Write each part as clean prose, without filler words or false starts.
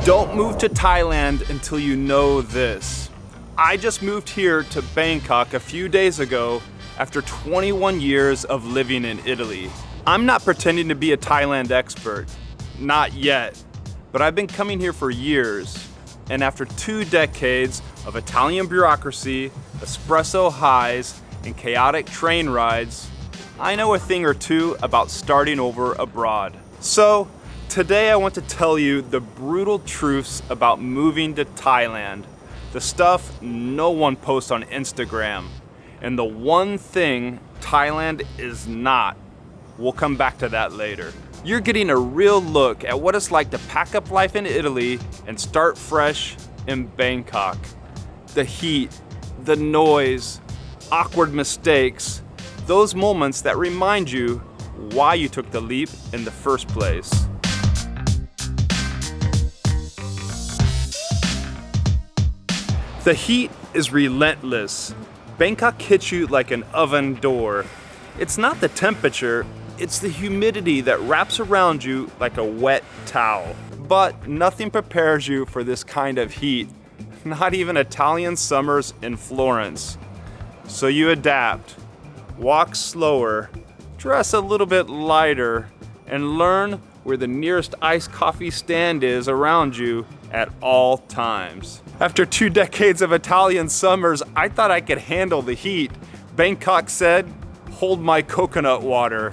Don't move to Thailand until you know this. I just moved here to Bangkok a few days ago after 21 years of living in Italy. I'm not pretending to be a Thailand expert, not yet, but I've been coming here for years. And after 2 decades of Italian bureaucracy, espresso highs, and chaotic train rides, I know a thing or two about starting over abroad. So, today I want to tell you the brutal truths about moving to Thailand, the stuff no one posts on Instagram, and the one thing Thailand is not. We'll come back to that later. You're getting a real look at what it's like to pack up life in Italy and start fresh in Bangkok. The heat, the noise, awkward mistakes, those moments that remind you why you took the leap in the first place. The heat is relentless. Bangkok hits you like an oven door. It's not the temperature, it's the humidity that wraps around you like a wet towel. But nothing prepares you for this kind of heat, not even Italian summers in Florence. So you adapt, walk slower, dress a little bit lighter, and learn where the nearest iced coffee stand is around you at all times. After 2 decades of Italian summers, I thought I could handle the heat. Bangkok said, "Hold my coconut water."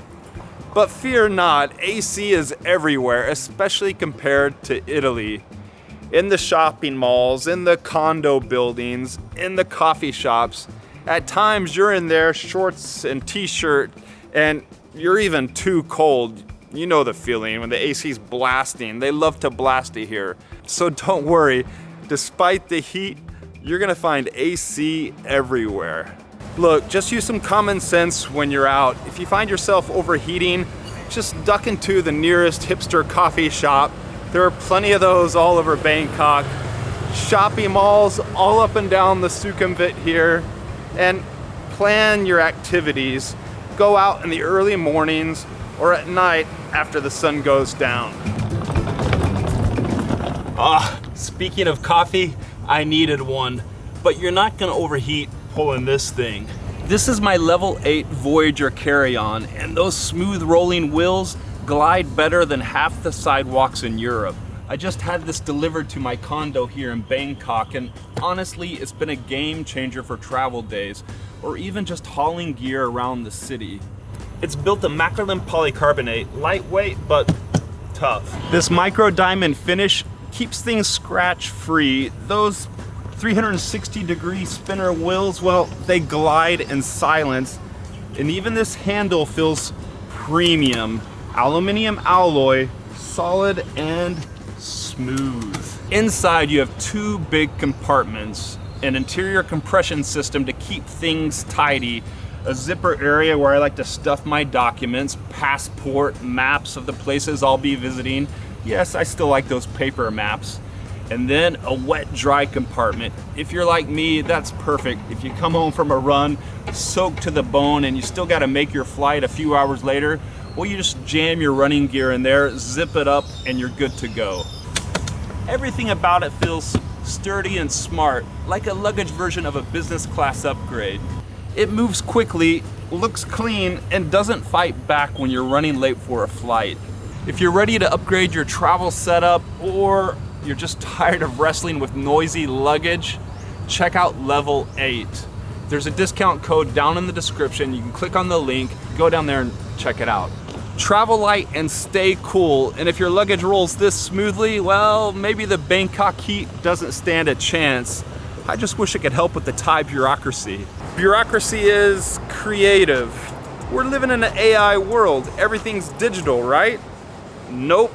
But fear not, AC is everywhere, especially compared to Italy. In the shopping malls, in the condo buildings, in the coffee shops. At times you're in there, shorts and t-shirt, and you're even too cold. You know the feeling when the AC's blasting. They love to blast it here. So don't worry, despite the heat, you're gonna find AC everywhere. Look, just use some common sense when you're out. If you find yourself overheating, just duck into the nearest hipster coffee shop. There are plenty of those all over Bangkok. Shopping malls all up and down the Sukhumvit here. And plan your activities. Go out in the early mornings or at night after the sun goes down. Speaking of coffee, I needed one, but you're not gonna overheat pulling this thing. This is my level 8 Voyager carry-on, and those smooth rolling wheels glide better than half the sidewalks in Europe. I just had this delivered to my condo here in Bangkok, and honestly, it's been a game changer for travel days, or even just hauling gear around the city. It's built of macrolin polycarbonate, lightweight but tough. This micro diamond finish keeps things scratch free. Those 360-degree spinner wheels, well, they glide in silence. And even this handle feels premium. Aluminum alloy, solid and smooth. Inside you have 2 big compartments, an interior compression system to keep things tidy, a zipper area where I like to stuff my documents, passport, maps of the places I'll be visiting. Yes, I still like those paper maps. And then a wet dry compartment. If you're like me, that's perfect. If you come home from a run, soaked to the bone, and you still gotta make your flight a few hours later, well, you just jam your running gear in there, zip it up, and you're good to go. Everything about it feels sturdy and smart, like a luggage version of a business class upgrade. It moves quickly, looks clean, and doesn't fight back when you're running late for a flight. If you're ready to upgrade your travel setup, or you're just tired of wrestling with noisy luggage, check out level 8. There's a discount code down in the description. You can click on the link, go down there and check it out. Travel light and stay cool. And if your luggage rolls this smoothly, well, maybe the Bangkok heat doesn't stand a chance. I just wish it could help with the Thai bureaucracy. Bureaucracy is creative. We're living in an AI world. Everything's digital, right? Nope.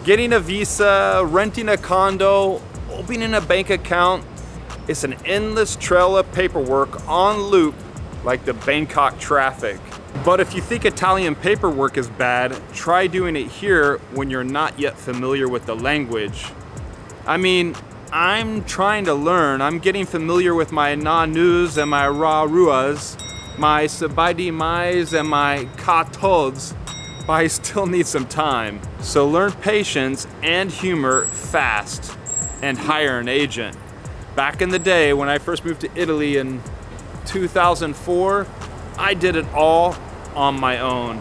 Getting a visa, renting a condo, opening a bank account, it's an endless trail of paperwork on loop like the Bangkok traffic. But if you think Italian paperwork is bad, try doing it here when you're not yet familiar with the language. I mean, I'm trying to learn. I'm getting familiar with my na-nus and my ra-ruas, my sabaidi mais and my ka-tods. but I still need some time. So learn patience and humor fast and hire an agent. Back in the day when I first moved to Italy in 2004, I did it all on my own.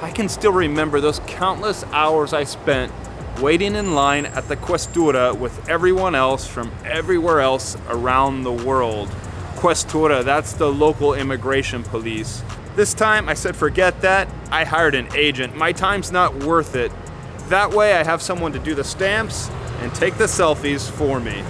I can still remember those countless hours I spent waiting in line at the questura with everyone else from everywhere else around the world. Questura, that's the local immigration police. This time I said forget that, I hired an agent. My time's not worth it. That way I have someone to do the stamps and take the selfies for me.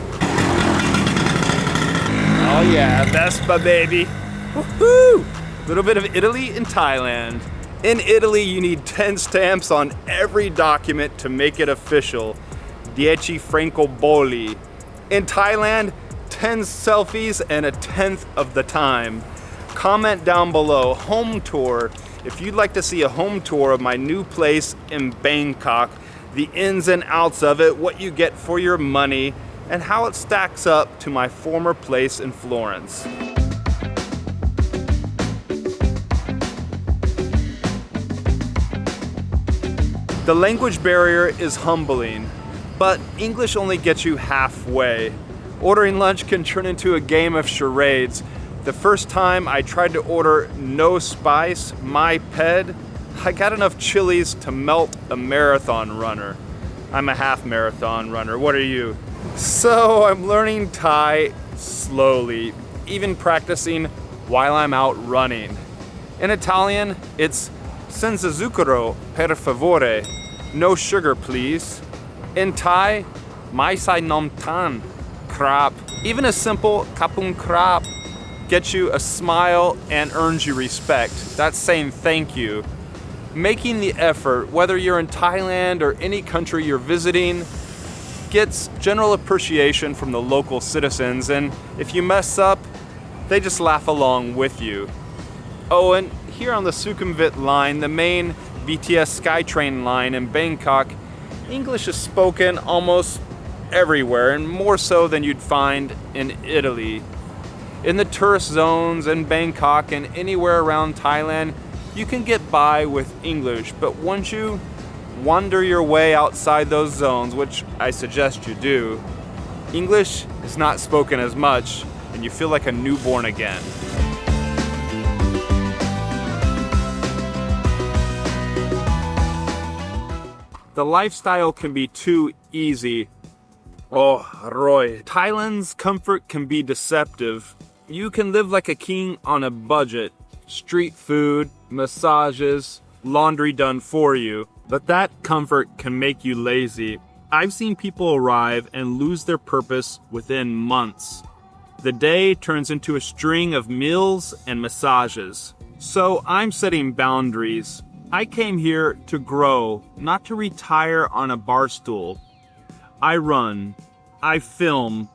Oh yeah, Vespa baby. Woohoo! Little bit of Italy and Thailand. In Italy, you need 10 stamps on every document to make it official. 10 francobolli. In Thailand, 10 selfies and a tenth of the time. Comment down below, home tour, if you'd like to see a home tour of my new place in Bangkok, the ins and outs of it, what you get for your money, and how it stacks up to my former place in Florence. The language barrier is humbling, but English only gets you halfway. Ordering lunch can turn into a game of charades. The first time I tried to order no spice, my ped, I got enough chilies to melt a marathon runner. I'm a half marathon runner, what are you? So I'm learning Thai slowly, even practicing while I'm out running. In Italian, it's senza zucchero per favore, no sugar please. In Thai, mai sai nom tan, krap. Even a simple kapung krap gets you a smile and earns you respect. That's saying thank you. Making the effort, whether you're in Thailand or any country you're visiting, gets general appreciation from the local citizens, and if you mess up, they just laugh along with you. Oh, and here on the Sukhumvit line, the main BTS SkyTrain line in Bangkok, English is spoken almost everywhere, and more so than you'd find in Italy. In the tourist zones in Bangkok and anywhere around Thailand, you can get by with English, but once you wander your way outside those zones, which I suggest you do, English is not spoken as much, and you feel like a newborn again. The lifestyle can be too easy. Oh, Roy. Thailand's comfort can be deceptive. You can live like a king on a budget. Street food, massages, laundry done for you. But that comfort can make you lazy. I've seen people arrive and lose their purpose within months. The day turns into a string of meals and massages. So I'm setting boundaries. I came here to grow, not to retire on a bar stool. I run, I film,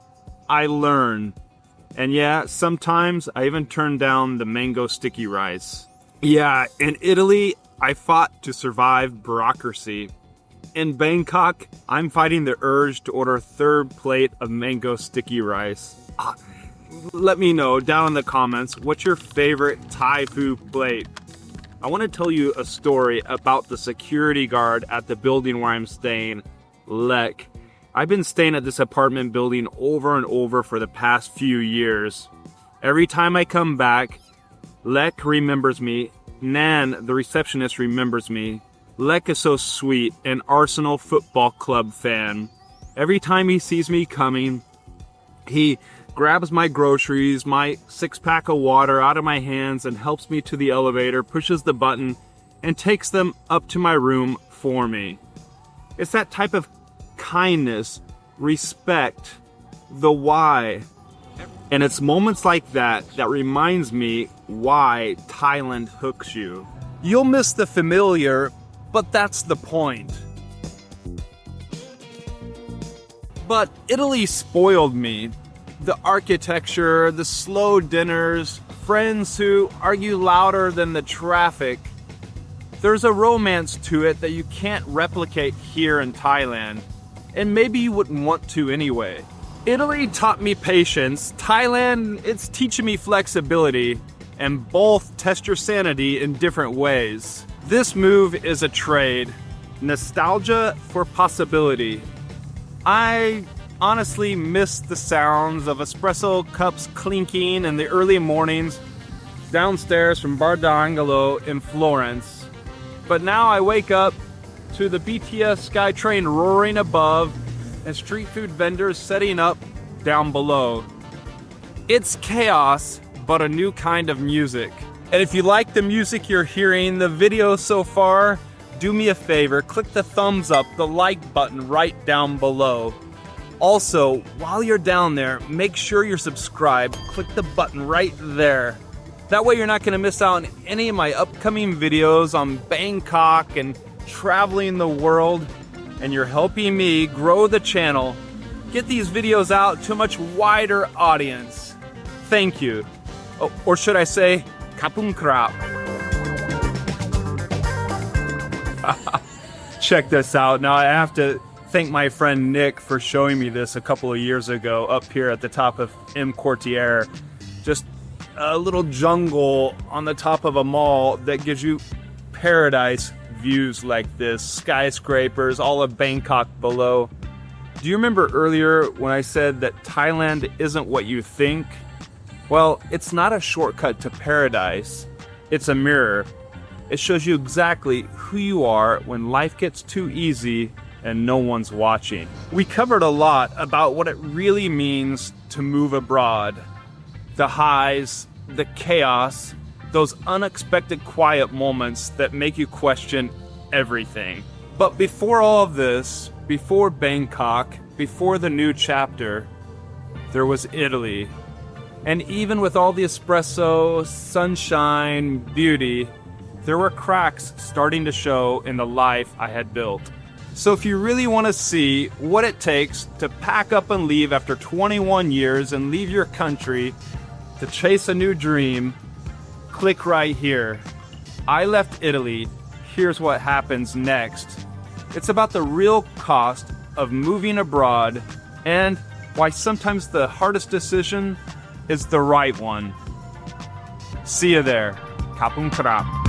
I learn. And yeah, sometimes I even turn down the mango sticky rice. Yeah, in Italy, I fought to survive bureaucracy. In Bangkok, I'm fighting the urge to order a third plate of mango sticky rice. Let me know down in the comments, what's your favorite Thai food plate? I want to tell you a story about the security guard at the building where I'm staying, Lek. I've been staying at this apartment building over and over for the past few years. Every time I come back, Lek remembers me. Nan, the receptionist, remembers me. Lek is so sweet, an Arsenal Football Club fan. Every time he sees me coming, he grabs my groceries, my 6-pack of water out of my hands and helps me to the elevator, pushes the button, and takes them up to my room for me. It's that type of kindness, respect, the why. And it's moments like that that reminds me why Thailand hooks you. You'll miss the familiar, but that's the point. But Italy spoiled me. The architecture, the slow dinners, friends who argue louder than the traffic. There's a romance to it that you can't replicate here in Thailand, and maybe you wouldn't want to anyway. Italy taught me patience. Thailand, it's teaching me flexibility, and both test your sanity in different ways. This move is a trade. Nostalgia for possibility. I honestly miss the sounds of espresso cups clinking in the early mornings downstairs from Bar d'Angelo in Florence. But now I wake up to the BTS SkyTrain roaring above and street food vendors setting up down below. It's chaos, but a new kind of music. And if you like the music you're hearing, the video so far, do me a favor, click the thumbs up, the like button right down below. Also, while you're down there, make sure you're subscribed. Click the button right there. That way you're not gonna miss out on any of my upcoming videos on Bangkok and traveling the world. And you're helping me grow the channel, get these videos out to a much wider audience. Thank you. Oh, or should I say, kapung krap. Check this out. Now I have to thank my friend Nick for showing me this a couple of years ago up here at the top of M Quartier. Just a little jungle on the top of a mall that gives you paradise views like this. Skyscrapers, all of Bangkok below. Do you remember earlier when I said that Thailand isn't what you think? Well, it's not a shortcut to paradise. It's a mirror. It shows you exactly who you are when life gets too easy and no one's watching. We covered a lot about what it really means to move abroad. The highs, the chaos, those unexpected quiet moments that make you question everything. But before all of this, before Bangkok, before the new chapter, there was Italy. And even with all the espresso, sunshine, beauty, there were cracks starting to show in the life I had built. So if you really want to see what it takes to pack up and leave after 21 years and leave your country to chase a new dream, click right here. I left Italy. Here's what happens next. It's about the real cost of moving abroad and why sometimes the hardest decision is the right one. See you there. Kapung krap.